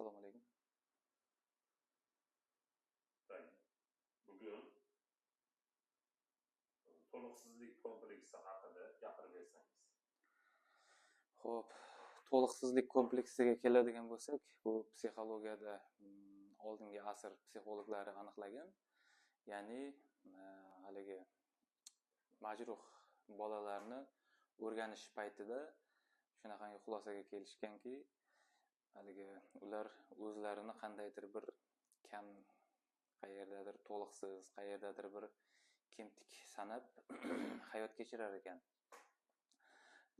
Assalomu alaykum. Bugun to'liqsizlik kompleksi haqida gapirib bersangiz. Xo'p, to'liqsizlik kompleksiga keladigan bo'lsak, bu psixologiyada oldingi asr psixologlari aniqlagan, ya'ni haligi majruh bolalarni o'rganish paytida shunaqangi xulosaga kelishganki, haligi ular o'zlarini qandaydir bir kam, qayerdadir to'liqsiz, qayerdadir bir kemtik sanab hayot kechirar ekan.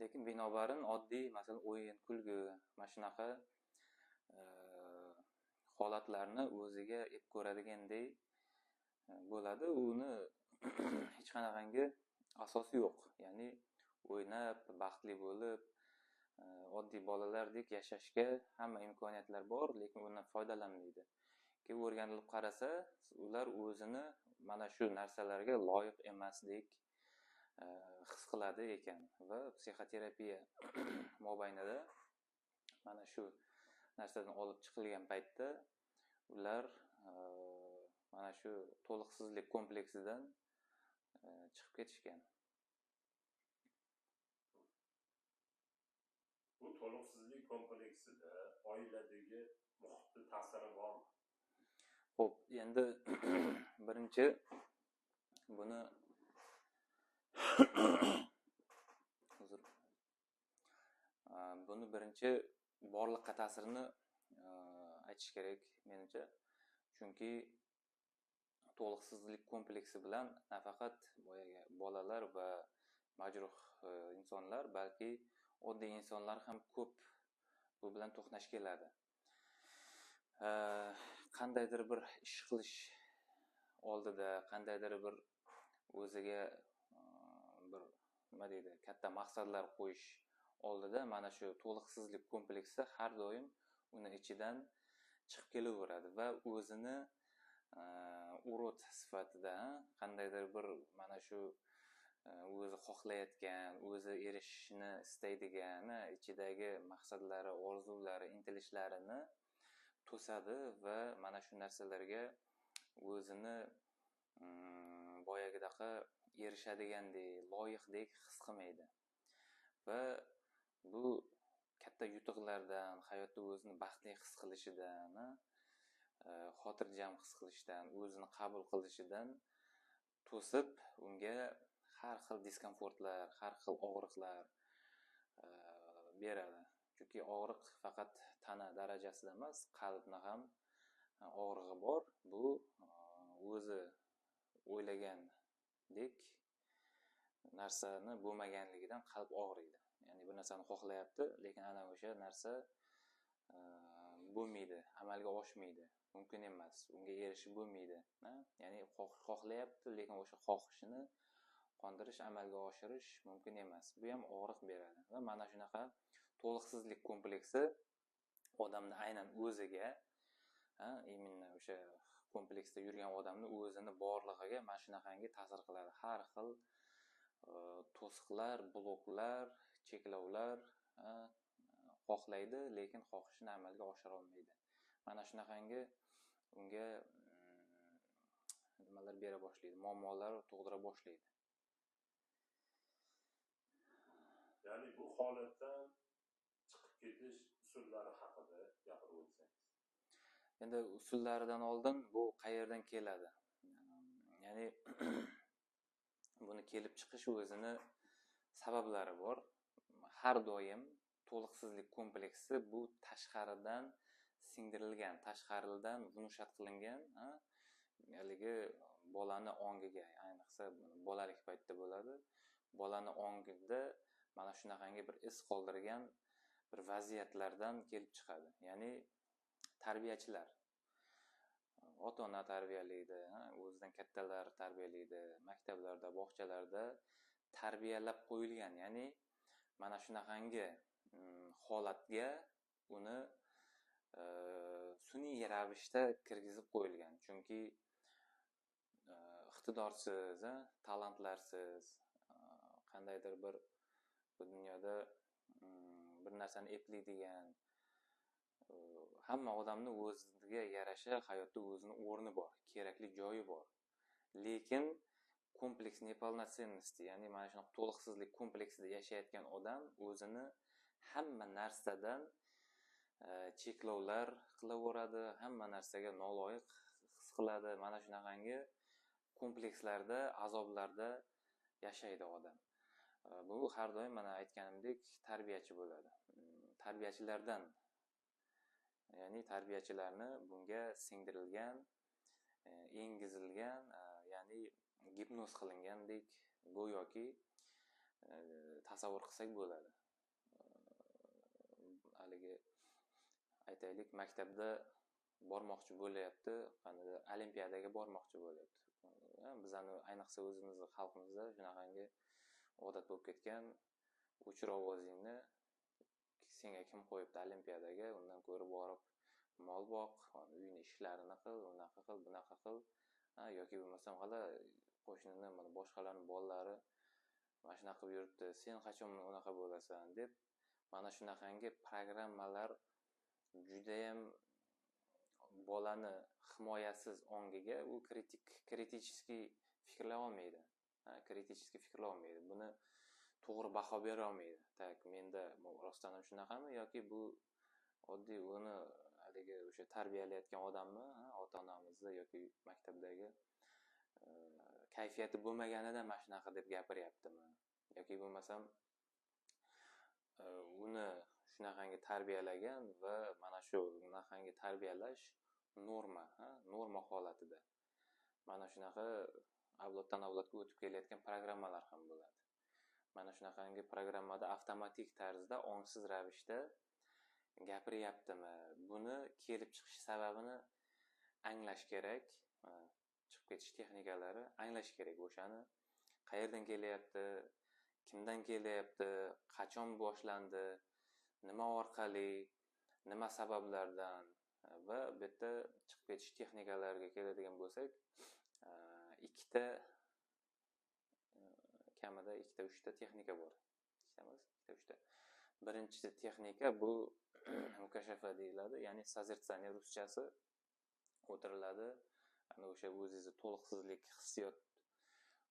Lekin binobarin oddiy, masalan, o'yin, kulgu, mana shunaqa holatlarni o'ziga ep ko'radigandek bo'ladi. Uni hech qanaqangi asosi yo'q. Ya'ni o'ynab, baxtli bo'lib, oddiy bolalardek yashashga hamma imkoniyatlar bor, lekin undan foydalanmaydi. Keyin o'rganilib qarasa, ular o'zini mana shu narsalarga loyiq emasdek his qiladi ekan va psixoterapiya mobaynida mana shu narsadan olib chiqilgan paytda ular mana shu to'liqsizlik kompleksidan chiqib ketishgan. Bu to'liqsizlik kompleksida oiladagi muhitni ta'siri bormi? Xo'p, endi birinchi buni birinchi borliqqa ta'sirini aytish kerak menimcha. Chunki to'liqsizlik kompleksi bilan nafaqat boyagi bolalar va majruh insonlar, balki oddiy insonlar ham ko'p bu bilan to'qnash keladi. Qandaydir bir ish qilish oldida, qandaydir bir o'ziga bir nima deydi, katta maqsadlar qo'yish oldida mana shu to'liqsizlik kompleksi har doim uni ichidan chiqib kelaveradi va o'zini urut sifatida qandaydir bir mana shu o'zi xohlayotgan, o'zi erishishni istaydigan ichidagi maqsadlari, orzulari, intilishlarini to'sadi va mana shu narsalarga o'zini boyagidaqa erishadigandek, loyiqdek his qilmaydi. Va bu katta yutuqlardan, hayotda o'zini baxtli his qilishidan, xotirjam his qilishdan, o'zini qabul qilishidan to'sib, unga har xil diskomfortlar, har xil og'riqlar beradi. Chunki og'riq faqat tana darajasida emas, qalbni ham og'rig'i bor. Bu o'zi o'ylagandek narsani bo'lmaganligidan qalb og'riydi. Ya'ni bir narsani xohlayapti, lekin ana o'sha narsa bo'lmaydi, amalga oshmaydi, mumkin emas, unga erishib bo'lmaydi. Ya'ni xohlayapti, lekin o'sha xohishini qondirish, amalga oshirish mumkin emas. Bu ham og'riq beradi. Va mana shunaqa to'liqsizlik kompleksi odamni aynan o'ziga, именно o'sha kompleksda yurgan odamni o'zini borlig'iga mana shunaqangi ta'sir qiladi. Har xil to'siqlar, bloklar, cheklovlar xohlaydi, lekin xohishini amalga oshira olmaydi. Mana shunaqangi unga nimalar bera boshlaydi, muammolar tug'dira boshlaydi. Ya'ni bu holatdan chiqib ketish usullari haqida gapirib o'tsangiz. Endi usullaridan oldin bu qayerdan keladi? Ya'ni buni kelib chiqish o'zini sabablari bor. Har doim to'liqsizlik kompleksi bu tashqaridan singdirilgan, tashqaridan munshat qilingan, haligi bolani ongiga, ayniqsa bolalik paytida bo'ladi. Bolani ongida mana shunaqangi bir iz qoldirgan bir vaziyatlardan kelib chiqadi. Ya'ni tarbiyachilar, ota-ona tarbiyalaydi, o'zidan kattalar tarbiyalaydi, maktablarda, bog'chalarda tarbiyalab qo'yilgan. Ya'ni mana shunaqangi holatga uni sun'iy ravishda kirgizib qo'yilgan. Chunki iqtidorsiz, talantlarsiz, qandaydir bir bu dunyoda bir narsani eplaydigan hamma odamni o'ziga yarasha hayotda o'zini o'rni bor, kerakli joyi bor. Lekin kompleks neполноценности, ya'ni mana shunaqa to'liqsizlik kompleksida yashayotgan odam o'zini hamma narsadan cheklovlar qilaveradi, hamma narsaga noloyiq his qiladi. Mana shunaqangi komplekslarda, azoblarda yashaydi odam. Bu har doim mana aytganimdek tarbiyachi bo'ladi. Tarbiyachilardan, ya'ni tarbiyachilarni bunga singdirilgan, engizilgan, ya'ni gipnoz qilingandek go'yoki tasavvur qilsak bo'ladi. Haligi aytaylik, maktabda bormoqchi bo'layapti, qanday olimpiadaga bormoqchi bo'layapti. Bizani ayniqsa o'zimizni xalqimizda shunaqangi odat bo'lib ketgan, o'chir ovozingni, senga kim qo'yibdi olimpiadaga, undan ko'ra borib mol boq, uyni ishlarini qil, unaqa qil, bunaqa qil, yoki bo'lmasam hali qo'shnini, mana boshqalarning bolalari mana shunaqa qilib yuribdi, sen qachon unaqa bo'lasan deb, mana shunaqangi programmalar judayam bolani himoyasiz ongiga u kritiskiy fikrlay olmaydi. Kritiskiy fikrlay olmaydi. Buni to'g'ri baho bera olmaydi. Tak, menda rostdan ham shunaqami yoki bu oddiy uni haligi o'sha tarbiyalayotgan odammi, ota-onamizda yoki maktabdagi kayfiyati bo'lmaganida mana shunaqa deb gapiryaptimi? Yoki bo'lmasam uni shunaqangi tarbiyalagan va mana shu shunaqangi tarbiyalash norma holatida. Mana shunaqa avloddan avlodga o'tib kelayotgan programmalar ham bo'ladi. Mana shunaqangi programmada avtomatik tarzda, ongsiz ravishda gapiryaptimi? Buni kelib chiqish sababini anglash kerak. Chiqib ketish texnikalari anglash kerak. O'shani qayerdan kelyapti, kimdan kelyapti, qachon boshlandi, nima orqali, nima sabablardan va bu yerda chiqib ketish texnikalariga keladigan bo'lsak, kamida 2-3 texnika bor. Birinchi texnika bu mukashafa deyiladi, ya'ni sozertsaniya ruschasi o'tiriladi. Ana o'sha o'zingizni to'liqsizlik hissiyot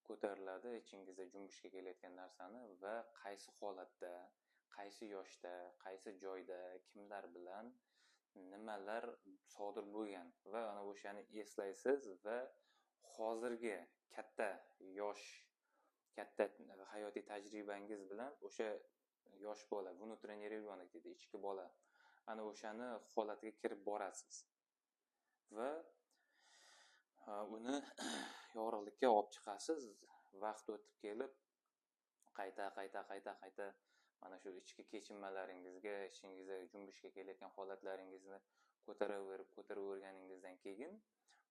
ko'tariladi, ichingizda junbushga kelayotgan narsani va qaysi holatda, qaysi yoshda, qaysi joyda, kimlar bilan nimalar sodir bo'lgan va ana o'shani eslaysiz va hozirgi katta hayotiy tajribangiz bilan o'sha yosh bola, внутренний ребенок deydi, ichki bola, ana o'shani holatiga kirib borasiz va uni yorug'likka olib chiqasiz. Vaqt o'tib kelib qayta mana shu ichki kechinmalaringizga, ichingizda junbushga kelayotgan holatlaringizni ko'taraverganingizdan keyin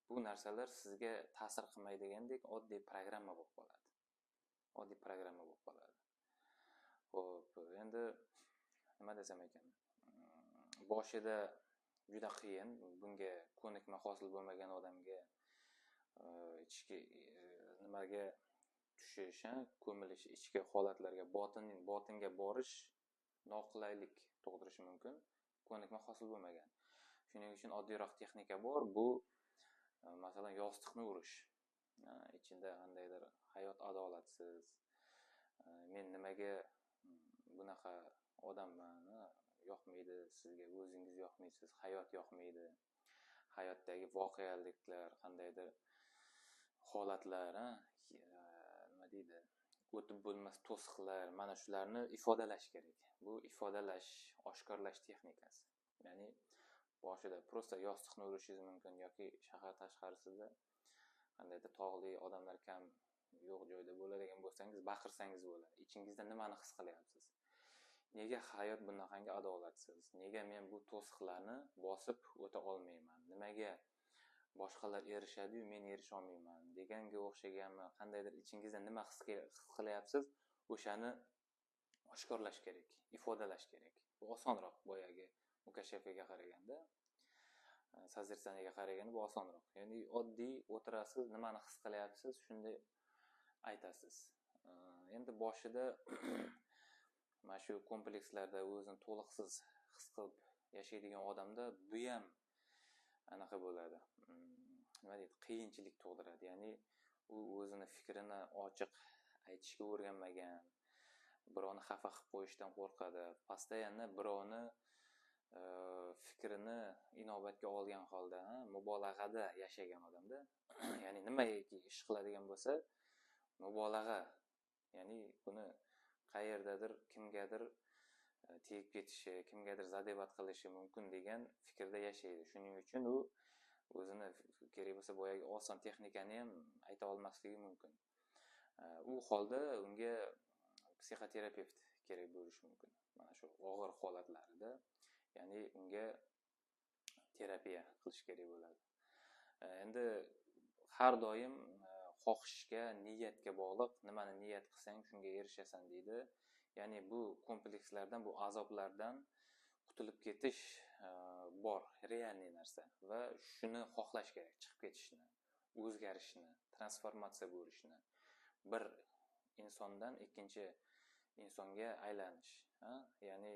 bu narsalar sizga ta'sir qilmaydigandek oddiy programma bo'lib qoladi. Xo'p, endi nima desam ekan? Boshida juda qiyin, bunga ko'nikma hosil bo'lmagan odamga ichki nimaga tushish, ko'milish, ichki holatlarga, botinga borish noqulaylik tug'dirishi mumkin, ko'nikma hosil bo'lmagan. Shuning uchun oddiyroq texnika bor, bu masalan yostiqni urish. Ichida qandaydir hayot adolatsiz, men nimaga bunaqa odamman, yoqmaydi sizga, o'zingiz yoqmaysiz, hayot yoqmaydi, hayotdagi voqeliklar, qandaydir holatlar, nima deydi, o'tib bo'lmas to'siqlar, mana shularni ifodalash kerak. Bu ifodalash, oshkorlash texnikasi. Ya'ni boshida prosta yostiqni urishingiz mumkin yoki shahar tashqarisida qandaydir tog'li odamlar kam yo'q joyda bo'ladigan bo'lsangiz, baqirsangiz bo'ladi. Ichingizda nimani his qilyapsiz? Nega hayot bunaqangi adolatsiz? Nega men bu to'siqlarni bosib o'ta olmayman? Nimaga boshqalar erishadi-yu, men erisha olmayman deganga o'xshaganmi? Qandaydir ichingizda nima his qilyapsiz? O'shani oshkorlash kerak, ifodalash kerak. Bu osonroq boyagi mukashafaga qaraganda, sozertsaniyaga qaraganda bu osonroq. Ya'ni oddiy o'tirasiz, nimani his qilyapsiz, shunday aytasiz. Endi boshida mana shu komplekslarda o'zini to'liqsiz his qilib yashaydigan odamda bu ham anaqa bo'ladi. Nima deydi? Qiyinchilik tug'diradi. Ya'ni u o'zini fikrini ochiq aytishga o'rganmagan, birovni xafa qilib qo'yishdan qo'rqadi. Постоянно birovni fikrini inobatga olgan holda, mubolag'ada yashagan odamda, ya'ni nimaiki ish qiladigan bo'lsa, mubolag'a, ya'ni buni qayerdadir kimgadir tegib ketishi, kimgadir zadebat qilishi mumkin degan fikrda yashaydi. Shuning uchun u o'zini kerak bo'lsa boyagi oson texnikani ham ayta olmasligi mumkin. U holda unga psixoterapevt kerak bo'lishi mumkin. Mana shu og'ir holatlarida, ya'ni unga terapiya qilish kerak bo'ladi. Endi har doim xohishga, niyatga bog'liq, nimani niyat qilsang shunga erishasan deydi. Ya'ni bu komplekslardan, bu azoblardan qutulib ketish bor, realniy narsa va shuni xohlash kerak, chiqib ketishni, o'zgarishni, transformatsiya bo'lishni, bir insondan ikkinchi insonga aylanish, ya'ni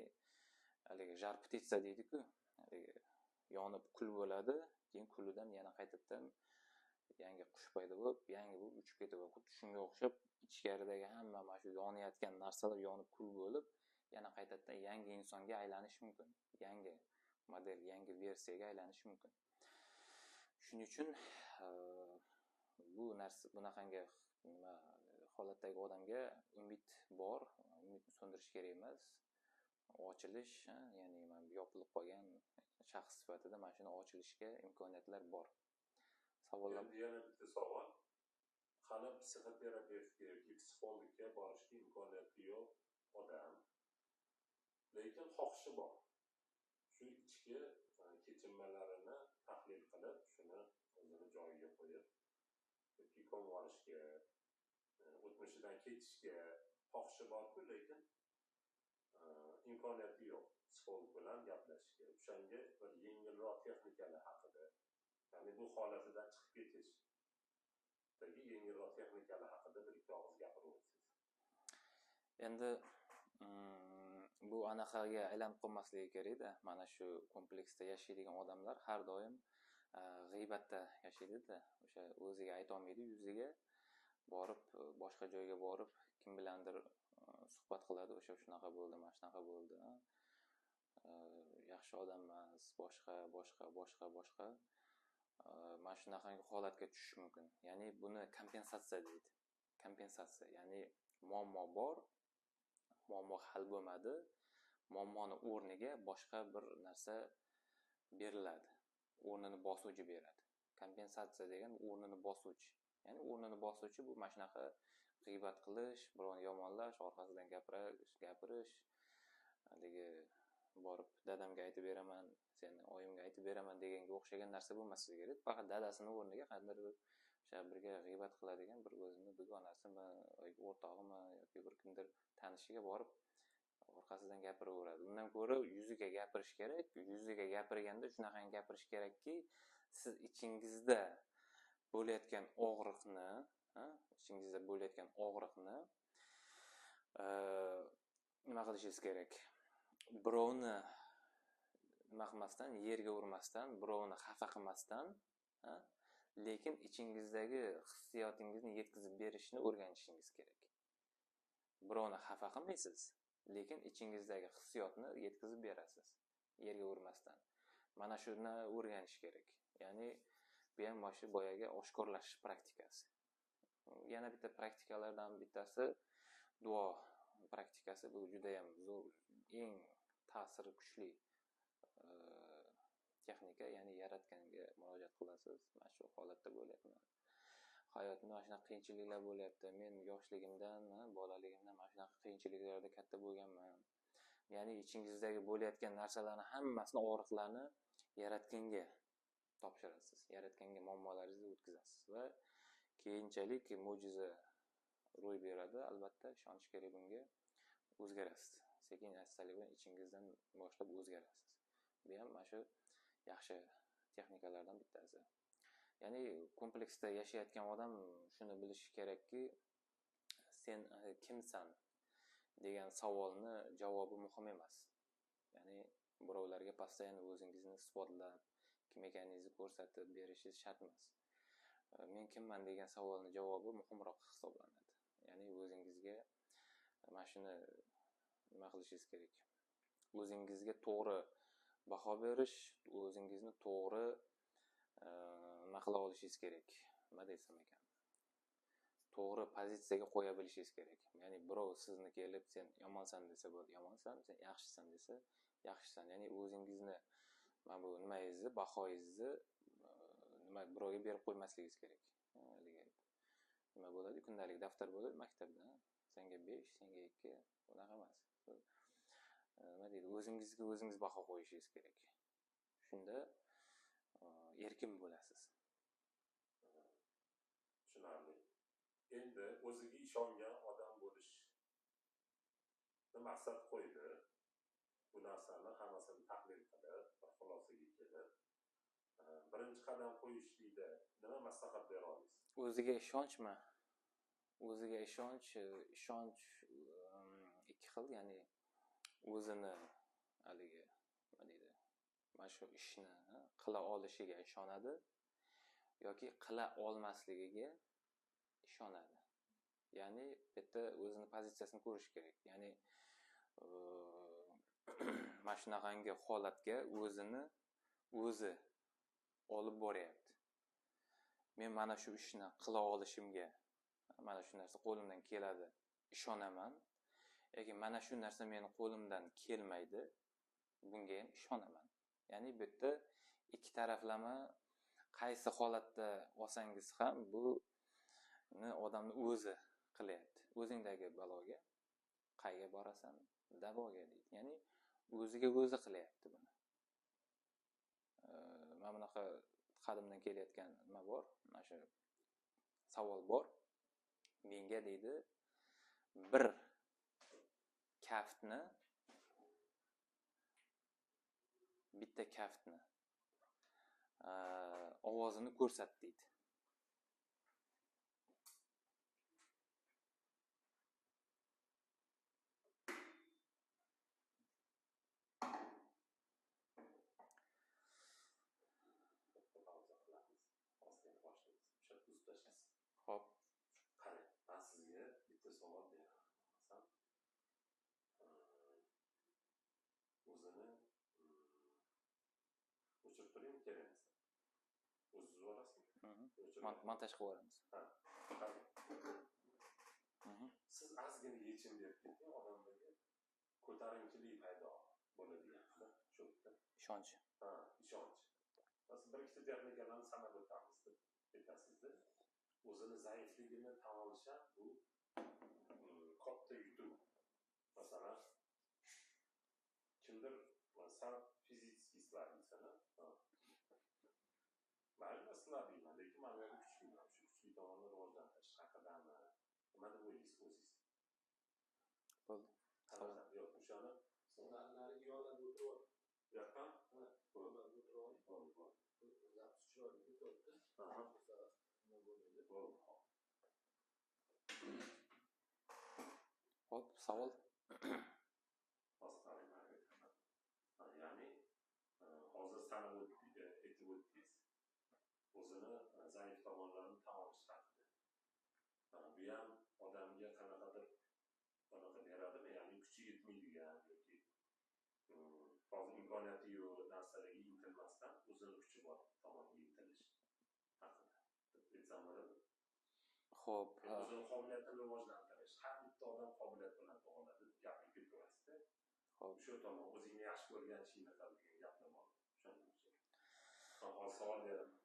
haligi jar ptitsa deydi-ku, haligi yonib kul bo'ladi, keyin kulidan yana qaytadan yangi qush paydo bo'lib, yangi bo'lib uchib ketadi. Xuddi shunga o'xshab ichkaridagi hamma mana shu yonayotgan narsalar yonib kul bo'lib, yana qaytadan yangi insonga aylanish mumkin. Yangi model, yangi versiyaga aylanish mumkin. Shuning uchun bu narsa bunaqangi holatdagi odamga umid bor, umidni so'ndirish kerak emas. Ochilish, ya'ni yopilib qolgan shaxs sifatida mana shuni ochilishga imkoniyatlar bor. Savollar? Yana bitta savol. Qani psixoterapevtga yoki psixologga borishga imkoniyati yo'q odam, lekin xohishi bor. Shu ichki kechinmalarini tahlil qilib, shuni o'zini joyiga qo'yib, yoki ko'ngilishga, o'tmishidan ketishga xohishi bor-ku, lekin imkoniyati yo'q psixolog bilan gaplashishga. O'shanga bir yengilroq texnikalar haqida, ya'ni bu holatidan chiqib ketish yengilroq texnikalar haqida bir ikki og'iz gapirib o'tsangiz. Endi bu anaqaga aylanib qolmasligi kerak-da. Mana shu kompleksda yashaydigan odamlar har doim g'iybatda yashaydi-da. O'sha o'ziga ayta olmaydi, yuziga borib, boshqa joyga borib, kim bilandir suhbat qiladi. O'sha shunaqa bo'ldi, mana shunaqa bo'ldi. Yaxshi odam emas, boshqa. Mana shunaqangi holatga tushish mumkin. Ya'ni buni kompensatsiya deydi. Kompensatsiya, ya'ni muammo bor, muammo hal bo'lmadi, muammoni o'rniga boshqa bir narsa beriladi. O'rnini bosuvchi beradi. Kompensatsiya degan o'rnini bosuvchi. Ya'ni o'rnini bosuvchi bu mana shunaqa g'iybat qilish, birovni yomonlash, orqasidan gapirish, haligi borib dadamga aytib beraman, seni oyimga aytib beraman deganga o'xshagan narsa bo'lmasligi kerak. Faqat dadasini o'rniga qanday o'sha birga g'iybat qiladigan bir o'zini dugonasimi, o'rtog'imi yoki bir kimdir tanishiga borib orqasidan gapiraveradi. Undan ko'ra yuziga gapirish kerak. Yuziga gapirganda shunaqangi gapirish kerakki, siz ichingizda bo'layotgan og'riqni nima qilishingiz kerak? Birovni nima qilmasdan, yerga urmasdan, birovni xafa qilmasdan, lekin ichingizdagi hissiyotingizni yetkazib berishni o'rganishingiz kerak. Birovni xafa qilmaysiz, lekin ichingizdagi hissiyotni yetkazib berasiz, yerga urmasdan. Mana shuni o'rganish kerak. Ya'ni bu ham shu boyagi oshkorlashish praktikasi. Yana bitta praktikalardan bittasi duo praktikasi. Bu juda ham zo'r, eng ta'siri kuchli texnika. Ya'ni yaratganga murojaat qilasiz. Mana shu holatda bo'lyapman. Hayotimda mana shunaqa qiyinchiliklar bo'lyapti. Men yoshligimdan, bolaligimdan mana shunaqa qiyinchiliklarda katta bo'lganman. Ya'ni ichingizdagi bo'layotgan narsalarning hammasini, og'riqlarni yaratganga topshirasiz. Yaratganga muammolaringizni o'tkazasiz va keyinchalik mo'jiza ro'y beradi. Albatta, ishonish kerak bunga. O'zgarasiz. Sekin-astalik bilan ichingizdan boshlab o'zgarasiz. Bu ham mana shu yaxshi texnikalardan bittasi. Ya'ni kompleksda yashayotgan odam shuni bilishi kerakki, sen kimsan degan savolni javobi muhim emas. Ya'ni birovlarga postoyanno o'zingizni isbotlab, kim ekaningizni ko'rsatib berishingiz shart emas. Men kimman degan savolni javobi muhimroq hisoblanadi. Ya'ni o'zingizga mana shuni nima qilishingiz kerak. O'zingizga to'g'ri baho berish, o'zingizni to'g'ri nima qila olishingiz kerak. Nima desam ekan? To'g'ri pozitsiyaga qo'ya bilishingiz kerak. Ya'ni birov sizni kelib sen yomonsan desa bo'ladi, yomonsan, sen yaxshisan desa yaxshisan. Ya'ni o'zingizni mana bu nimangizni, bahoyingizni nima birovga berib qo'ymasligingiz kerak. Nima bo'ladi? Kundalik daftar bo'ladi maktabda. Senga 5, senga 2, unaqa emas. Nima deydi? O'zingizga o'zingiz baho qo'yishingiz kerak. Shunda erkin bo'lasiz. Tushunarli. Endi o'ziga ishongan odam bo'lishni maqsad qo'ydi. Bu narsani hammasini tahlil qilib, bir xulosaga kelib, birinchi qadam qo'yishlikda nima maslahat bera olasiz? O'ziga ishonchmi? O'ziga ishonch ikki xil, ya'ni o'zini haligi nima deydi? Mana shu ishni qila olishiga ishonadi yoki qila olmasligiga ishonadi. Ya'ni bu yerda o'zini pozitsiyasini ko'rish kerak. Ya'ni mana shunaqangi holatga o'zini o'zi olib boryapti. Men mana shu ishni qila olishimga, mana shu narsa qo'limdan keladi, ishonaman. Yoki mana shu narsa meni qo'limdan kelmaydi, bunga ham ishonaman. Ya'ni bu yerda ikki taraflama qaysi holatda olsangiz ham bu odamni o'zi qilyapti. O'zingdagi baloga qayga borasan? Davoga deydi. Ya'ni o'ziga o'zi qilyapti buni. Mana bunaqa qadimdan kelayotgan nima bor? Mana shu savol bor. Menga deydi bir kaftni bitta kaftni ovozini ko'rsat deydi. Hop, qarang, men sizga bitta savol beraman. O'zini o'chirib turing kerak. O'zingiz borasizmi? Montaj qilib yuboramiz. Siz ozgina yechim berib ketgan odamlarga ko'tarinkilik paydo bo'ladigan shu yerda. Ishonch. Ishonch. Biz bir ikkita texnikalarni sanab o'tamiz deb aytasizda. O'zini zaifligini tan olish ham bu katta yutuq. Masalan, kimdir masalan fizikistlar insana mayli sizlar deyman, lekin men yana kuchliman. Shu kuchli tomonni rivojlantirish haqidami? Nima deb o'ylaysiz o'zingiz? Bo'ldi. Yo'q, o'shani sonalariga yonib o'tirib yoqqan? Hop, savol. Ya'ni hozir sanab aytib o'tdingiz. O'zini zaif tomonlarini tan olish haqida. Bu ham odamga qanaqadir beradimi? Ya'ni kuchi yetmaydigan yoki hozir imkoniyati yo'q narsalarga intilmasdan o'zini kuchi bor tomonga intilish haqida. Aytsam bo'ladi. Xo'p, o'zini qobiliyatini rivojlantirish. Har bitta odam qobiliyat bilan tug'iladi. Gapni keltirasizda. Xo'p, Shu tomon o'zingni yaxshi ko'rgan ishingni qil degan gaplar bor. O'shaning uchun. Hozir savol beraman.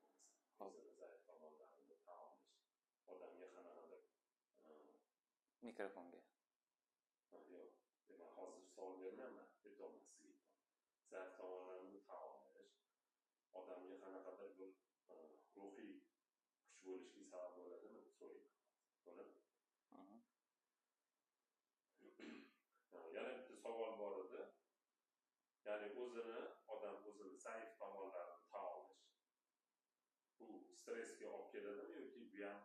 O'zini zaif tomonlarini tan olish. Odamga qanaqadir mikrofonga. Yo'q, men hozir savol bermayman, aytolmayman sizga. Zaif tomonlarini tan olish. Odamga qanaqadir bir ruhiy kuch bo'lishga sabab bo'ladimi? So'rayman. Bo'ladi. Yana bitta savol bor edi. Ya'ni odam o'zini zaif tomonlarini tan olish. Bu stressga olib keladimi yoki bu ham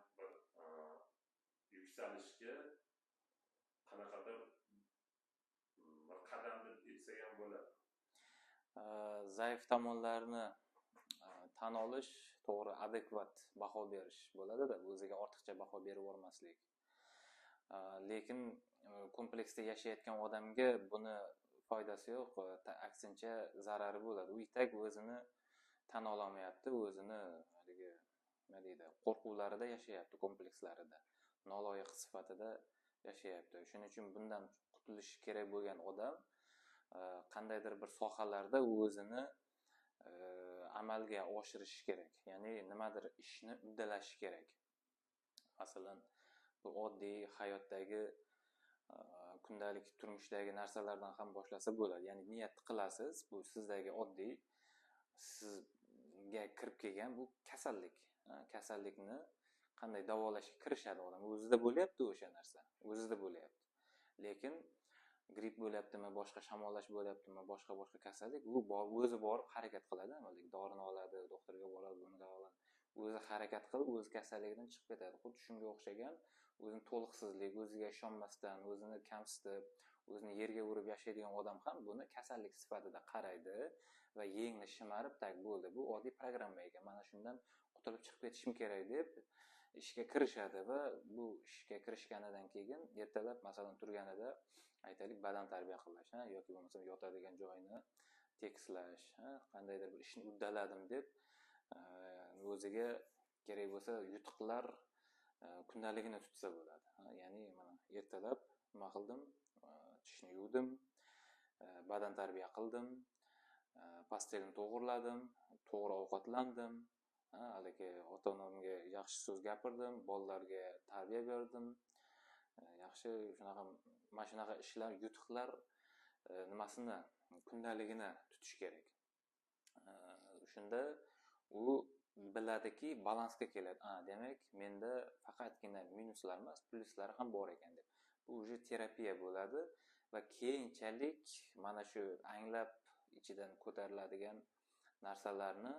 bir yuksalishga qanaqadir bir qadam deb aytsak ham bo'ladi. zaif tomonlarini tan olish, to'g'ri adekvat baho berish bo'ladida, o'ziga ortiqcha baho berib yubormaslik. Lekin kompleksda yashayotgan odamga buni foydasi yo'q, aksincha zarari bo'ladi. U itak o'zini tan ololmayapti, o'zini haligi nima deydi, qo'rquvlarida yashayapti, komplekslarida, noloyiq sifatida yashayapti. Shuning uchun bundan qutulishi kerak bo'lgan odam qandaydir bir sohalarda o'zini amalga oshirishi kerak. Ya'ni nimadir ishni uddalashi kerak. Masalan, bu oddiy hayotdagi kundalik turmushdagi narsalardan ham boshlasa bo'ladi. Ya'ni niyat qilasiz, bu sizdagi oddiy, sizga kirib kelgan bu kasallik. Kasallikni qanday davolashga kirishadi odam. O'zida bo'lyapti o'sha narsa. O'zida bo'lyapti. Lekin gripp bo'lyaptimi, boshqa shamollash bo'lyaptimi, boshqa kasallik, u o'zi borib harakat qiladi, amalda dorini oladi, doktorga boradi, buni oladi. O'zi harakat qilib, o'z kasalligidan chiqib ketadi. Xuddi shunga o'xshagan o'zini to'liqsizlik, o'ziga ishonmasdan, o'zini kamsitib, o'zini yerga urib yashaydigan odam ham buni kasallik sifatida qaraydi va yengni shimarib, tak bo'ldi, bu oddiy programma ekan, mana shundan qutulib chiqib ketishim kerak deb ishga kirishadi va bu ishga kirishganidan keyin ertalab masalan turganida aytaylik badan tarbiya qilish, yoki bo'lmasa yotadigan joyini tekislash, qandaydir bir ishni uddaladim deb o'ziga kerak bo'lsa yutuqlar kundaligini tutsa bo'ladi. Ya'ni mana ertalab nima qildim? Tishni yuvdim, badan tarbiya qildim, pastelni to'g'irladim, to'g'ri ovqatlandim, haligi ota-onamga yaxshi so'z gapirdim, bolalarga tarbiya berdim. Yaxshi shunaqa mana shunaqa ishlar, yutuqlar nimasini kundaligini tutish kerak. Shunda u biladiki, balansga keladi. Demak, menda faqatgina minuslar emas, pluslar ham bor ekan deb. Bu уже terapiya bo'ladi va keyinchalik mana shu anglab ichidan ko'tariladigan narsalarni,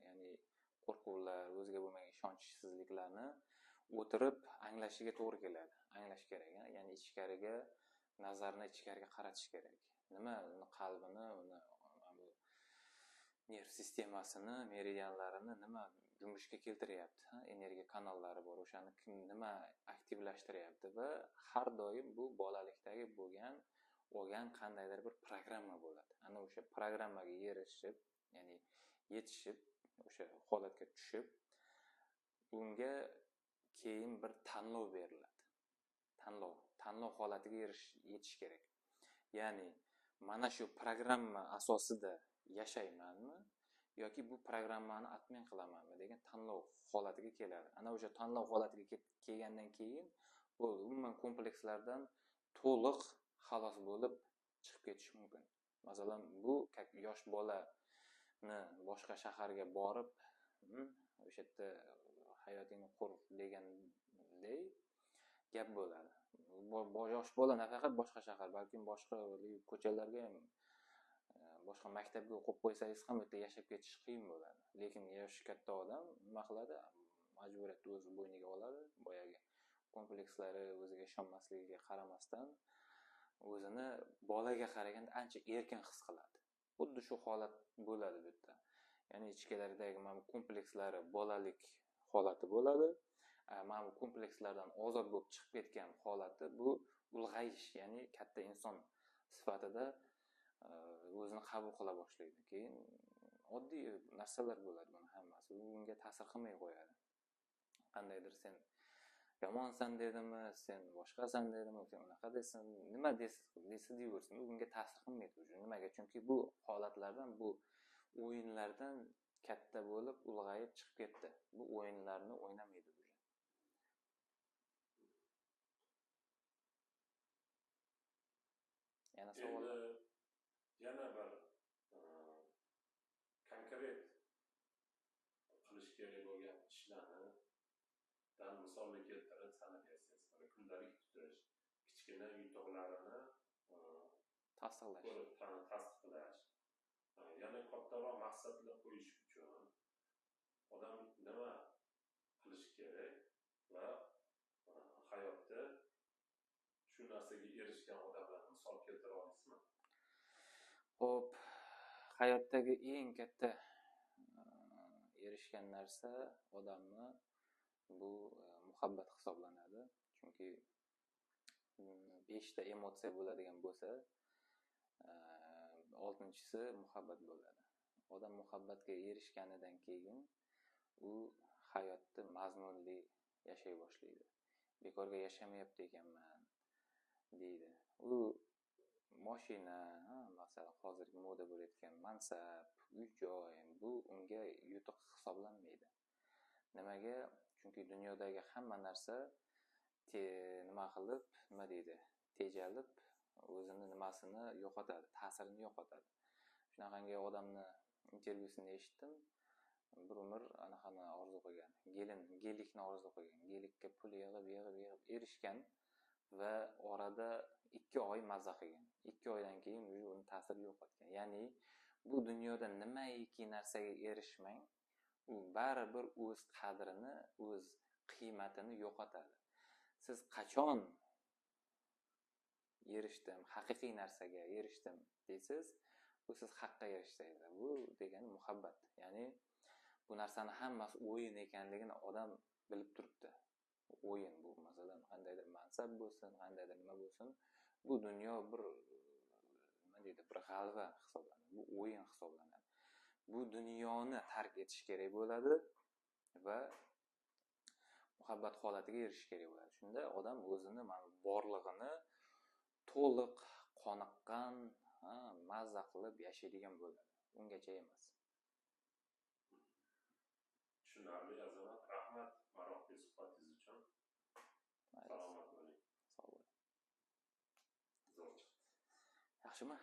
ya'ni qo'rquvlar, o'ziga bo'lmagan ishonchsizliklarni o'tirib anglashiga to'g'ri keladi. Anglash kerak, ya'ni ichkariga nazarni ichkariga qaratish kerak. Nima uni qalbini, uni nerv sistemasini, meridianlarini nima junbushga keltiryapti, energiya kanallari bor, o'shani kim nima aktivlashtiryapti va har doim bu bolalikdagi olgan qandaydir bir programma bo'ladi. Ana o'sha programmaga erishib, ya'ni yetishib, o'sha holatga tushib, unga keyin bir tanlov beriladi. Tanlov holatiga yetish kerak. Ya'ni mana shu programma asosida yashaymanmi yoki bu programmani admin qilamanmi degan tanlov holatiga keladi. Ana o'sha tanlov holatiga kelgandan keyin bu umuman komplekslardan to'liq xalos bo'lib chiqib ketish mumkin. Masalan, bu yosh bolani boshqa shaharga borib, o'sha yerda hayotingni qur deganday gap bo'ladi. Yosh bola nafaqat boshqa shahar, balki boshqa ko'chalarga ham, boshqa maktabga o'qib qo'ysangiz ham yerda yashab ketish qiyin bo'ladi. Lekin yoshi katta odam nima qiladi? Majburiyatni o'z bo'yniga oladi. Boyagi komplekslari, o'ziga ishonmasligiga qaramasdan o'zini bolaga qaraganda ancha erkin his qiladi. Xuddi shu holat bo'ladi bu yerda. Ya'ni ichkaridaagi mana bu komplekslari bolalik holati bo'ladi. Mana bu komplekslardan ozod bo'lib chiqib ketgan holati bu ulg'ayish, ya'ni katta inson sifatida o'zini qabul qila boshlaydi. Keyin oddiy narsalar bo'ladi buni hammasi. Unga ta'sir qilmay qo'yadi. Qandaydir sen yomonsan dedimi, sen boshqasan dedimi, sen unaqa desin, nima desa deyversin, unga ta'sir qilmaydi. Nimaga? Chunki bu holatlardan, bu o'yinlardan katta bo'lib ulg'ayib chiqib ketdi. Bu o'yinlarni o'ynamaydi bu. Yana savollar? Yana bir konkret qilish kerak bo'lgan ishlarni misolni keltirib sanab bersangiz, kundalik tutish, kichkina yutuqlarini tasdiqlash, yana kattaroq maqsadlar qo'yish uchun odam nima qilish kerak va hayotda shu narsaga erishgan odamlarni misol keltira olasizmi? Xo'p, hayotdagi eng katta erishgan narsa odamni bu muhabbat hisoblanadi. Chunki 5 ta emotsiya bo'ladigan bo'lsa, 6-chisi muhabbat bo'ladi. Odam muhabbatga erishganidan keyin u hayotni mazmunli yashay boshlaydi. Bekorga yashamayapti ekanman deydi. U mashina, masalan, hozirgi moda bo'layotgan mansab, uy-joy, bu unga yutuq hisoblanmaydi. Nimaga? Chunki dunyodagi hamma narsa nima qilib, nima deydi, tejalib, o'zini nimasini yo'qotadi, ta'sirini yo'qotadi. Shunaqangi odamni intervyusini eshitdim. Bir umr anaqani orzu qilgan, gelikni orzu qilgan, gelikka pul yig'ib erishgan va orada 2 oy mazza qilgan. 2 oydan keyin uni ta'siri yo'qotgan. Ya'ni bu dunyoda nimaiki narsaga erishmang, u baribir o'z qadrini, o'z qiymatini yo'qotadi. Siz qachon erishdim, haqiqiy narsaga erishdim deysiz, bu siz haqqa erishdingiz. Bu degani muhabbat. Ya'ni bu narsani hammasi o'yin ekanligini odam bilib turibdi. O'yin bu, masalan, qandaydir mansab bo'lsin, qandaydir nima bo'lsin, bu dunyo bir nima deydi, bir g'alva hisoblanadi. Bu o'yin hisoblanadi. Bu dunyoni tark etish kerak bo'ladi va muhabbat holatiga erishish kerak bo'ladi. Shunda odam o'zini borlig'ini to'liq qoniqqan, mazza qilib yashaydigan bo'ladi. Ungacha emas. Tushunarli, Azamat. Rahmat maroqli suhbatingiz uchun. Salomat bo'ling. Sog' bo'ling. Zo'r. Yaxshimi?